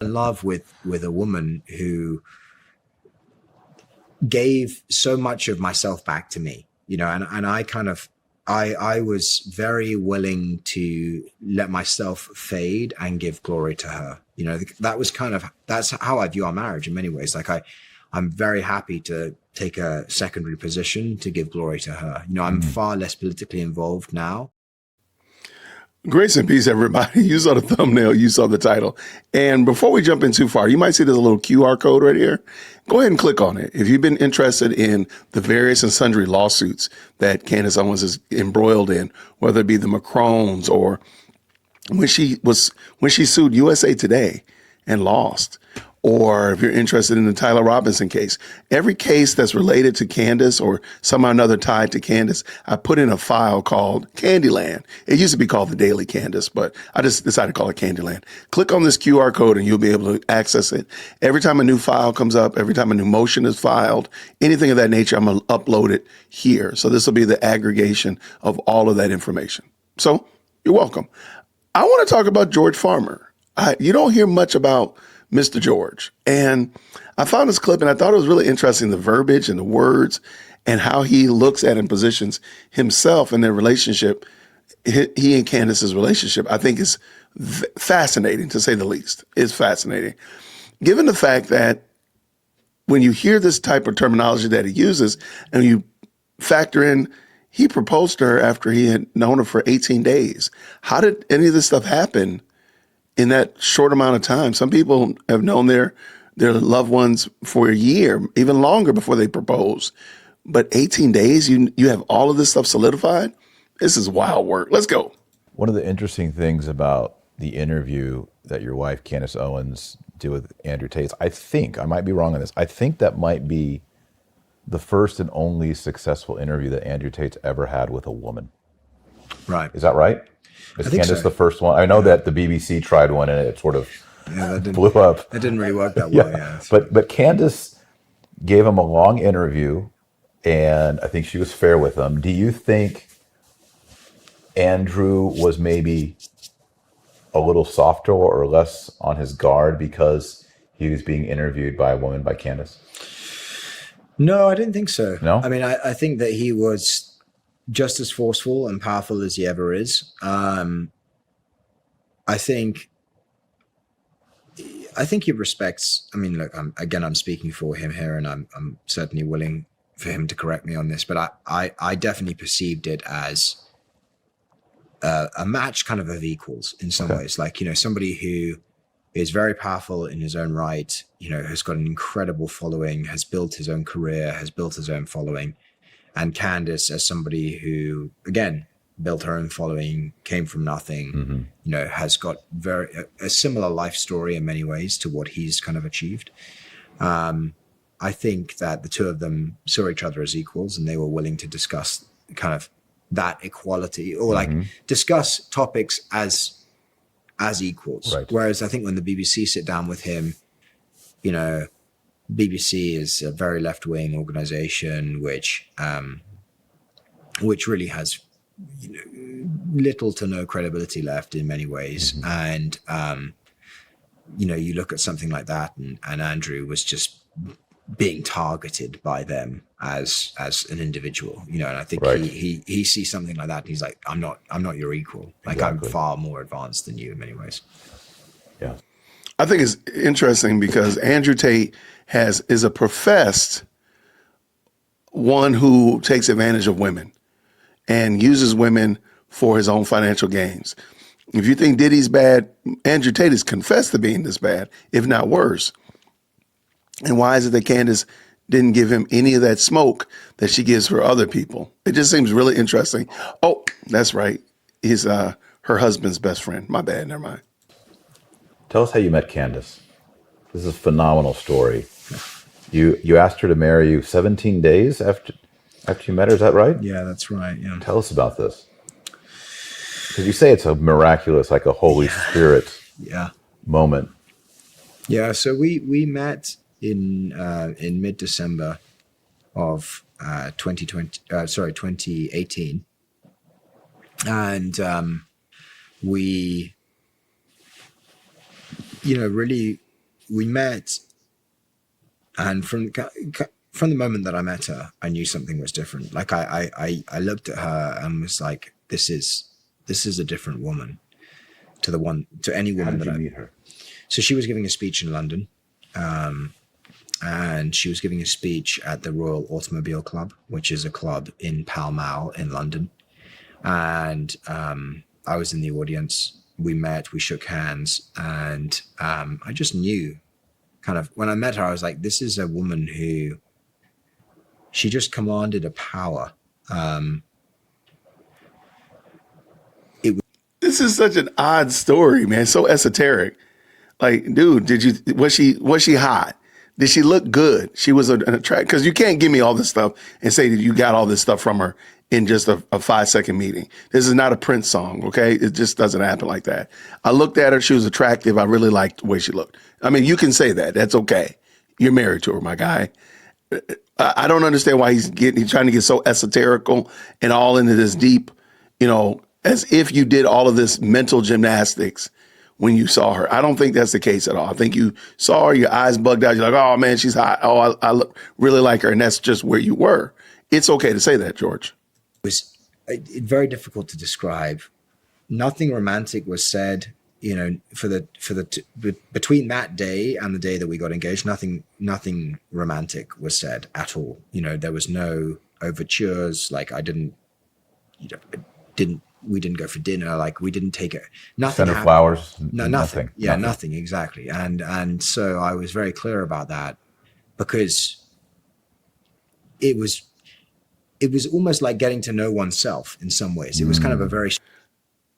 in love with a woman who gave so much of myself back to me, and I kind of, I was very willing to let myself fade and give glory to her. That was that's how I view our marriage in many ways. Like I'm very happy to take a secondary position to give glory to her. I'm far less politically involved now. Grace and peace, everybody. You saw the thumbnail, you saw the title. And before we jump in too far, you might see there's a little QR code right here. Go ahead and click on it. If you've been interested in the various and sundry lawsuits that Candace Owens is embroiled in, whether it be the Macrons or when she sued USA Today and lost, or if you're interested in the Tyler Robinson case, every case that's related to Candace or somehow or another tied to Candace, I put in a file called Candyland. It used to be called the Daily Candace, but I just decided to call it Candyland. Click on this QR code and you'll be able to access it. Every time a new file comes up, every time a new motion is filed, anything of that nature, I'm going to upload it here. So this will be the aggregation of all of that information. So you're welcome. I want to talk about George Farmer. You don't hear much about Mr. George. And I found this clip and I thought it was really interesting, the verbiage and the words and how he looks at and positions himself in their relationship. He and Candace's relationship, I think, is fascinating, to say the least. It's fascinating. Given the fact that when you hear this type of terminology that he uses and you factor in, he proposed to her after he had known her for 18 days. How did any of this stuff happen in that short amount of time? Some people have known their loved ones for a year, even longer before they propose. But 18 days, you have all of this stuff solidified? This is wild work. Let's go. One of the interesting things about the interview that your wife, Candace Owens, did with Andrew Tate, I might be wrong on this, I think that might be the first and only successful interview that Andrew Tate's ever had with a woman. Right. Is that right? Is I think Candace so. the first one? I know that the BBC tried one and it sort of blew up. That didn't really work that well, yeah. But Candace gave him a long interview, and I think she was fair with him. Do you think Andrew was maybe a little softer or less on his guard because he was being interviewed by a woman, by Candace? No, I didn't think so. No? I mean, I think that he was just as forceful and powerful as he ever is. I think he respects. I mean, look, I'm speaking for him here, and I'm certainly willing for him to correct me on this, but I definitely perceived it as a match, kind of equals in some ways. Like, somebody who is very powerful in his own right, has got an incredible following, has built his own career, has built his own following. And Candace, as somebody who, again, built her own following, came from nothing, has got a similar life story in many ways to what he's kind of achieved. I think that the two of them saw each other as equals, and they were willing to discuss kind of that equality, or like discuss topics as equals. Right. Whereas I think when the BBC sit down with him, BBC is a very left-wing organization, which really has little to no credibility left in many ways. And you look at something like that, and Andrew was just being targeted by them as an individual, and I think he sees something like that and he's like, I'm not your equal. Like, exactly. I'm far more advanced than you in many ways. Yeah. I think it's interesting because Andrew Tate is a professed one who takes advantage of women and uses women for his own financial gains. If you think Diddy's bad, Andrew Tate has confessed to being this bad, if not worse. And why is it that Candace didn't give him any of that smoke that she gives for other people? It just seems really interesting. Oh, that's right. He's her husband's best friend. My bad. Never mind. Tell us how you met Candace. This is a phenomenal story. You asked her to marry you 17 days after you met her. Is that right? Yeah, that's right. Yeah. Tell us about this. Because you say it's a miraculous, like a Holy Spirit moment. Yeah. So we met in mid-December of 2018, and we really we met, and from the moment that I met her, I knew something was different. Like I looked at her and was like, this is a different woman to any woman that I meet her? So she was giving a speech in London, and she was giving a speech at the Royal Automobile Club, which is a club in Pall Mall in London. And I was in the audience. We met, we shook hands, and I just knew, kind of, when I met her, I was like, this is a woman who, she just commanded a power. This is such an odd story, man. So esoteric. Like, dude, was she hot? Did she look good? She was an attract, because you can't give me all this stuff and say that you got all this stuff from her in just a 5-second meeting. This is not a Prince song, okay? It just doesn't happen like that. I looked at her. She was attractive. I really liked the way she looked. I mean, you can say that. That's okay. You're married to her, my guy. I don't understand why he's trying to get so esoterical and all into this deep, as if you did all of this mental gymnastics when you saw her. I don't think that's the case at all. I think you saw her, your eyes bugged out. You're like, oh man, she's hot. Oh, I really like her. And that's just where you were. It's okay to say that, George. It was very difficult to describe. Nothing romantic was said, between that day and the day that we got engaged. Nothing romantic was said at all. There was no overtures. Like we didn't go for dinner. Like we didn't take it. Nothing. Send her flowers. No, nothing. Yeah, nothing. Exactly. And so I was very clear about that, because it was almost like getting to know oneself in some ways. It was kind of a very...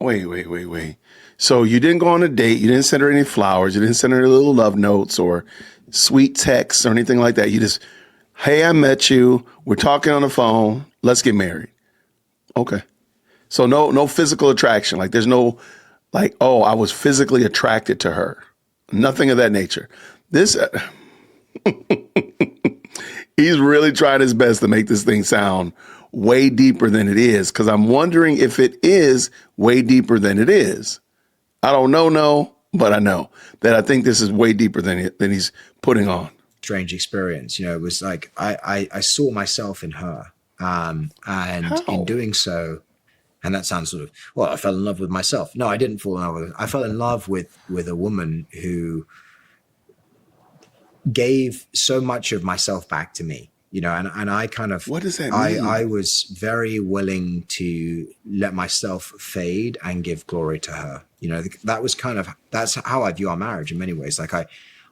Wait. So you didn't go on a date. You didn't send her any flowers. You didn't send her little love notes or sweet texts or anything like that. You just, hey, I met you. We're talking on the phone. Let's get married. Okay. So no physical attraction. Like there's no like, oh, I was physically attracted to her. Nothing of that nature. This, he's really trying his best to make this thing sound way deeper than it is, because I'm wondering if it is way deeper than it is. I don't know, but I know that I think this is way deeper than he's putting on. Strange experience. It was like I saw myself in her, and How? in doing so, and that sounds sort of, well, I fell in love with myself. No, I didn't fall in love with her. I fell in love with a woman who gave so much of myself back to me. And I kind of... What does that mean? I was very willing to let myself fade and give glory to her. That's how I view our marriage in many ways. Like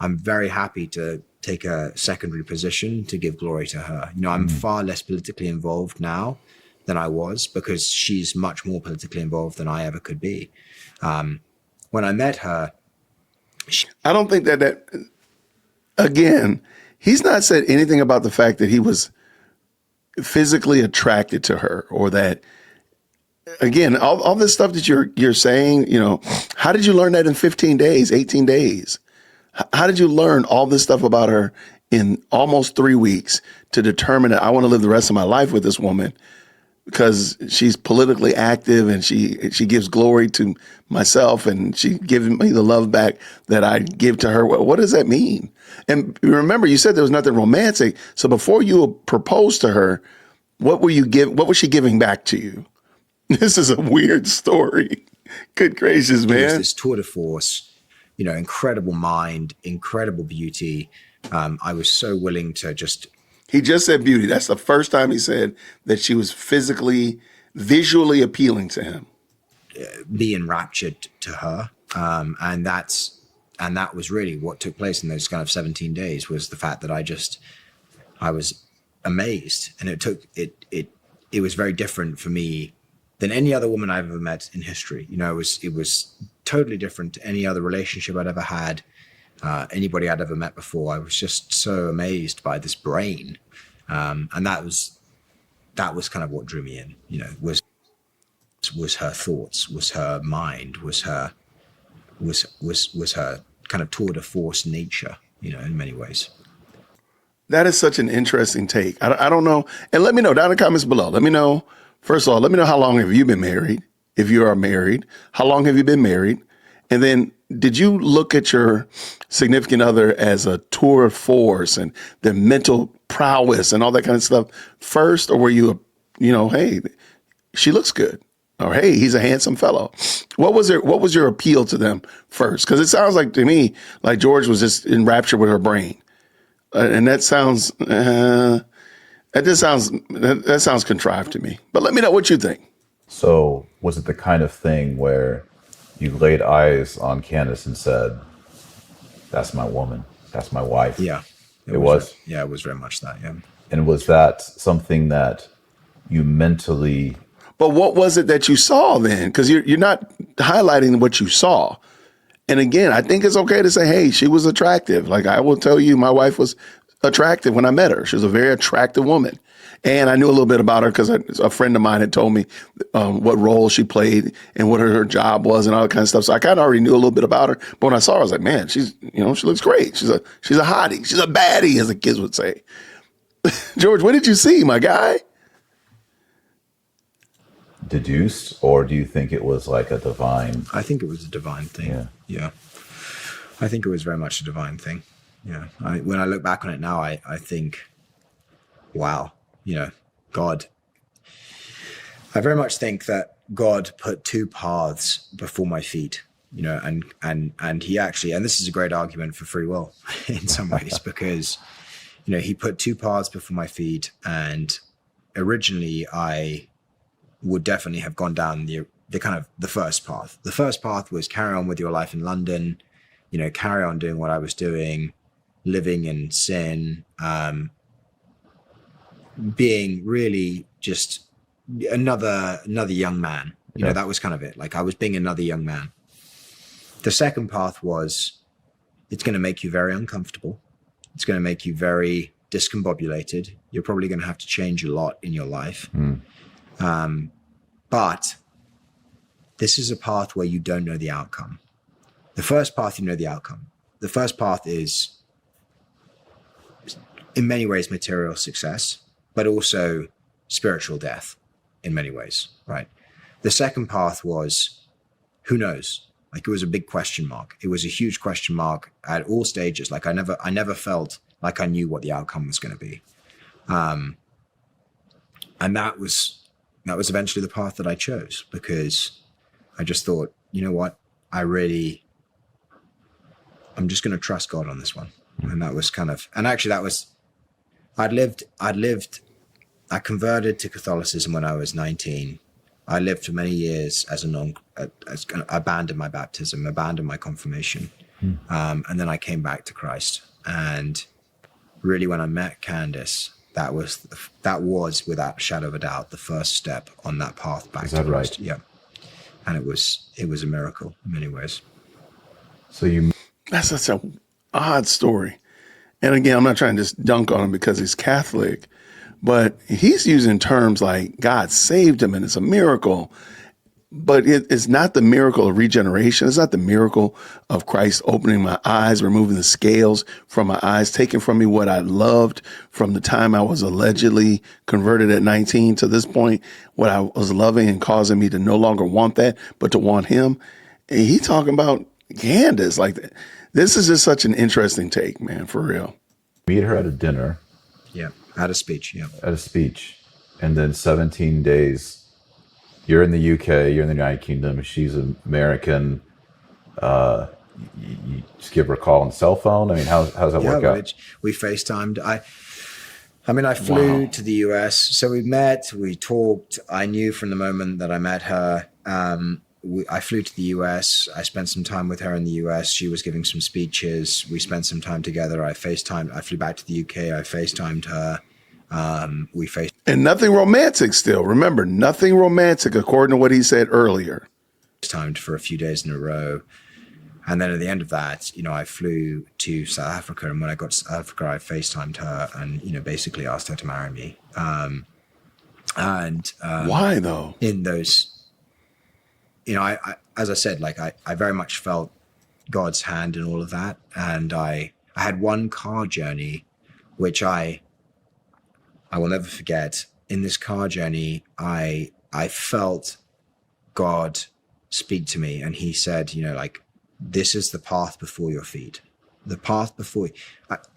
I'm very happy to take a secondary position to give glory to her. I'm far less politically involved now than I was, because she's much more politically involved than I ever could be. When I met her... I don't think that again... He's not said anything about the fact that he was physically attracted to her, or that, again, all this stuff that you're saying, how did you learn that in 15 days, 18 days? How did you learn all this stuff about her in almost 3 weeks to determine that I want to live the rest of my life with this woman because she's politically active and she gives glory to myself and she gives me the love back that I give to her? What does that mean? And remember, you said there was nothing romantic. So before you proposed to her, what was she giving back to you? This is a weird story. Good gracious, man. It was this tour de force, incredible mind, incredible beauty. I was so willing to just... He just said beauty. That's the first time he said that she was visually appealing to him. Be enraptured to her. And that was really what took place in those kind of 17 days, was the fact that I was amazed. And it was very different for me than any other woman I've ever met in history. It was totally different to any other relationship I'd ever had, anybody I'd ever met before. I was just so amazed by this brain. And that was kind of what drew me in, was her thoughts, was her mind, was her kind of tour de force nature, in many ways. That is such an interesting take. I don't know. And let me know down in the comments below. Let me know, first of all, let me know how long have you been married? If you are married, how long have you been married? And then did you look at your significant other as a tour de force and their mental prowess and all that kind of stuff first? Or were you, hey, she looks good, or hey, he's a handsome fellow? What was your appeal to them first? Because it sounds like to me like George was just enraptured with her brain, and that sounds that sounds contrived to me. But let me know what you think. So was it the kind of thing where you laid eyes on Candace and said, "That's my woman. That's my wife"? Yeah, It was. Yeah, it was very much that. Yeah. And was that something that you mentally? But what was it that you saw then? Because you're not highlighting what you saw. And again, I think it's okay to say, hey, she was attractive. Like, I will tell you, my wife was attractive when I met her. She was a very attractive woman. And I knew a little bit about her because a friend of mine had told me what role she played and what her job was and all that kind of stuff. So I kind of already knew a little bit about her. But when I saw her, I was like, man, she looks great. She's a hottie. She's a baddie, as the kids would say. George, what did you see, my guy? Deduced, or do you think it was like a divine? I think it was a divine thing. Yeah. I think it was very much a divine thing. Yeah. When I look back on it now, I think, wow, God. I very much think that God put two paths before my feet, and he actually, and this is a great argument for free will in some ways, because, he put two paths before my feet, and originally I would definitely have gone down the kind of the first path. The first path was carry on with your life in London, carry on doing what I was doing, living in sin, being really just another young man. That was kind of it. Like, I was being another young man. The second path was, it's going to make you very uncomfortable. It's going to make you very discombobulated. You're probably going to have to change a lot in your life. But this is a path where you don't know the outcome. The first path, you know the outcome. The first path is, in many ways, material success, but also spiritual death in many ways, right? The second path was, who knows? Like, it was a big question mark. It was a huge question mark at all stages. Like, I never felt like I knew what the outcome was going to be. And that was eventually the path that I chose, because I just thought, you know what? I'm just going to trust God on this one. And that was I converted to Catholicism when I was 19. I lived for many years I abandoned my baptism, abandoned my confirmation. And then I came back to Christ. And really, when I met Candace, that was without a shadow of a doubt the first step on that path back to Christ. Right? Yeah. And it was a miracle in many ways. That's such an odd story. And again, I'm not trying to just dunk on him because he's Catholic, but he's using terms like God saved him and it's a miracle. But it's not the miracle of regeneration. It's not the miracle of Christ opening my eyes, removing the scales from my eyes, taking from me what I loved from the time I was allegedly converted at 19 to this point, what I was loving and causing me to no longer want that, but to want him. And he talking about Candace like that. This is just such an interesting take, man, for real. Meet her at a dinner. Yeah, at a speech, yeah. At a speech. And then 17 days... You're in the UK, you're in the United Kingdom, she's American. You just give her a call on the cell phone? I mean, how's that work out? We FaceTimed. I flew to the US. So we met, we talked. I knew from the moment that I met her. I flew to the US. I spent some time with her in the US. She was giving some speeches. We spent some time together. I flew back to the UK. I FaceTimed her. And nothing romantic still. Remember, nothing romantic according to what he said earlier. Timed for a few days in a row. And then at the end of that, I flew to South Africa. And when I got to South Africa, I FaceTimed her and, basically asked her to marry me. Why though? In those, I as I said, like I very much felt God's hand in all of that. And I had one car journey, which I will never forget. In this car journey, I felt God speak to me, and he said, this is the path before your feet. The path before you.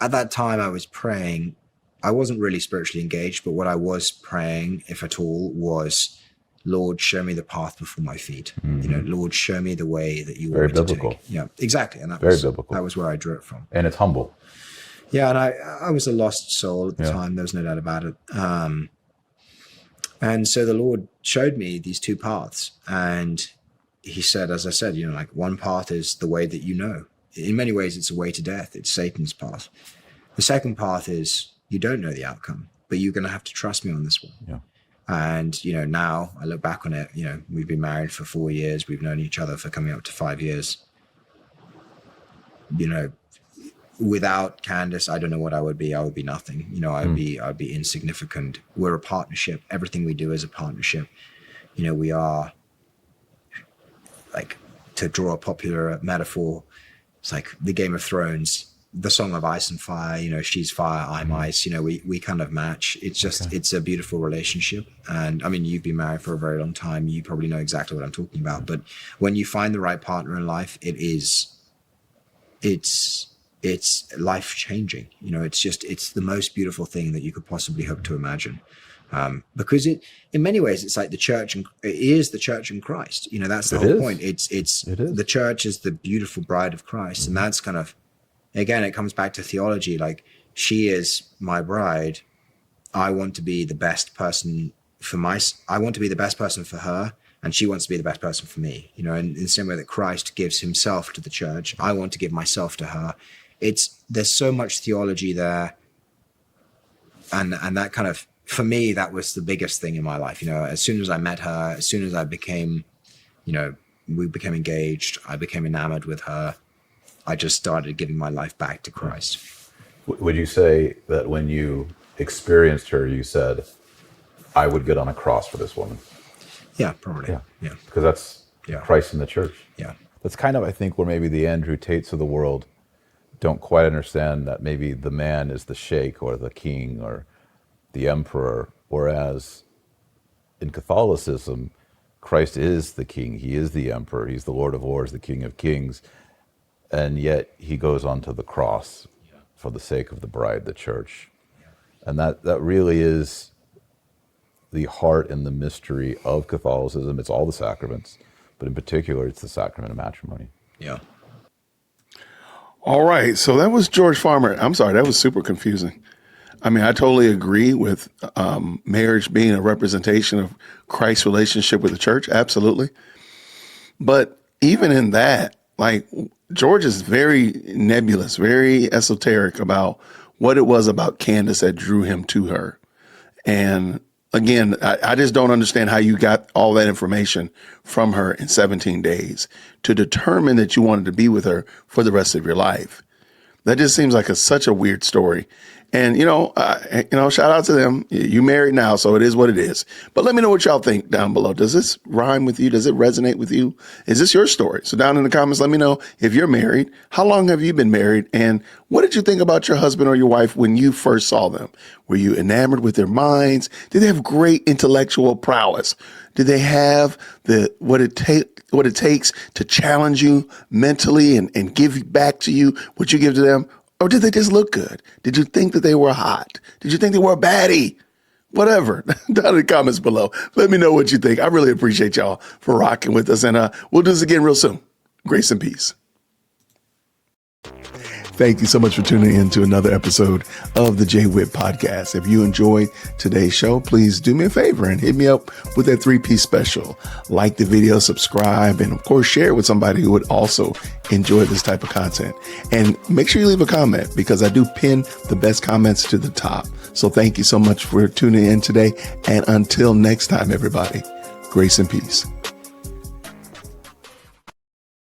At that time, I was praying. I wasn't really spiritually engaged, but what I was praying, if at all, was, Lord, show me the path before my feet. Lord, show me the way that you want me to take. Yeah, exactly. And Very biblical. That was where I drew it from. And it's humble. Yeah, and I was a lost soul at the time. There was no doubt about it. And so the Lord showed me these two paths. And he said, as I said, like, one path is the way that you know. In many ways, it's a way to death. It's Satan's path. The second path is you don't know the outcome, but you're going to have to trust me on this one. Yeah. And, now I look back on it, we've been married for 4 years. We've known each other for coming up to 5 years. Without Candace, I don't know what I would be. I would be nothing. I'd be insignificant. We're a partnership. Everything we do is a partnership. We are, like, to draw a popular metaphor, it's like the Game of Thrones, the Song of Ice and Fire. She's fire, I'm ice. We kind of match. It's just, it's a beautiful relationship. And I mean, you've been married for a very long time. You probably know exactly what I'm talking about. But when you find the right partner in life, it's life changing. It's the most beautiful thing that you could possibly hope to imagine. Because in many ways, it's like the church, and it is the church in Christ. That's the whole point. It is. The church is the beautiful bride of Christ. And that's kind of, again, it comes back to theology. Like, she is my bride. I want to be the best person I want to be the best person for her. And she wants to be the best person for me, and in the same way that Christ gives himself to the church, I want to give myself to her. There's so much theology there. And that kind of, for me, that was the biggest thing in my life. As soon as I met her, as soon as I became, we became engaged, I became enamored with her, I just started giving my life back to Christ. Would you say that when you experienced her, you said, I would get on a cross for this woman? Yeah, probably. Yeah. Because that's Christ in the church. Yeah. That's kind of, I think, where maybe the Andrew Tates of the world don't quite understand that maybe the man is the sheikh or the king or the emperor, whereas in Catholicism, Christ is the king, he is the emperor, he's the Lord of Lords, the King of Kings, and yet he goes onto the cross for the sake of the bride, the church. And that really is the heart and the mystery of Catholicism. It's all the sacraments, but in particular, it's the sacrament of matrimony. Yeah. All right. So that was George Farmer. I'm sorry, that was super confusing. I mean, I totally agree with marriage being a representation of Christ's relationship with the church. Absolutely. But even in that, like, George is very nebulous, very esoteric about what it was about Candace that drew him to her. And again, I just don't understand how you got all that information from her in 17 days to determine that you wanted to be with her for the rest of your life. That just seems like such a weird story. And, shout out to them. You married now, so it is what it is. But let me know what y'all think down below. Does this rhyme with you? Does it resonate with you? Is this your story? So down in the comments, let me know if you're married. How long have you been married? And what did you think about your husband or your wife when you first saw them? Were you enamored with their minds? Did they have great intellectual prowess? Did they have what it takes to challenge you mentally and give back to you what you give to them? Or did they just look good? Did you think that they were hot? Did you think they were a baddie? Whatever. Down in the comments below. Let me know what you think. I really appreciate y'all for rocking with us. And we'll do this again real soon. Grace and peace. Thank you so much for tuning in to another episode of the Jay Whitt Podcast. If you enjoyed today's show, please do me a favor and hit me up with that 3-piece special. Like the video, subscribe, and of course, share it with somebody who would also enjoy this type of content. And make sure you leave a comment because I do pin the best comments to the top. So thank you so much for tuning in today. And until next time, everybody, grace and peace.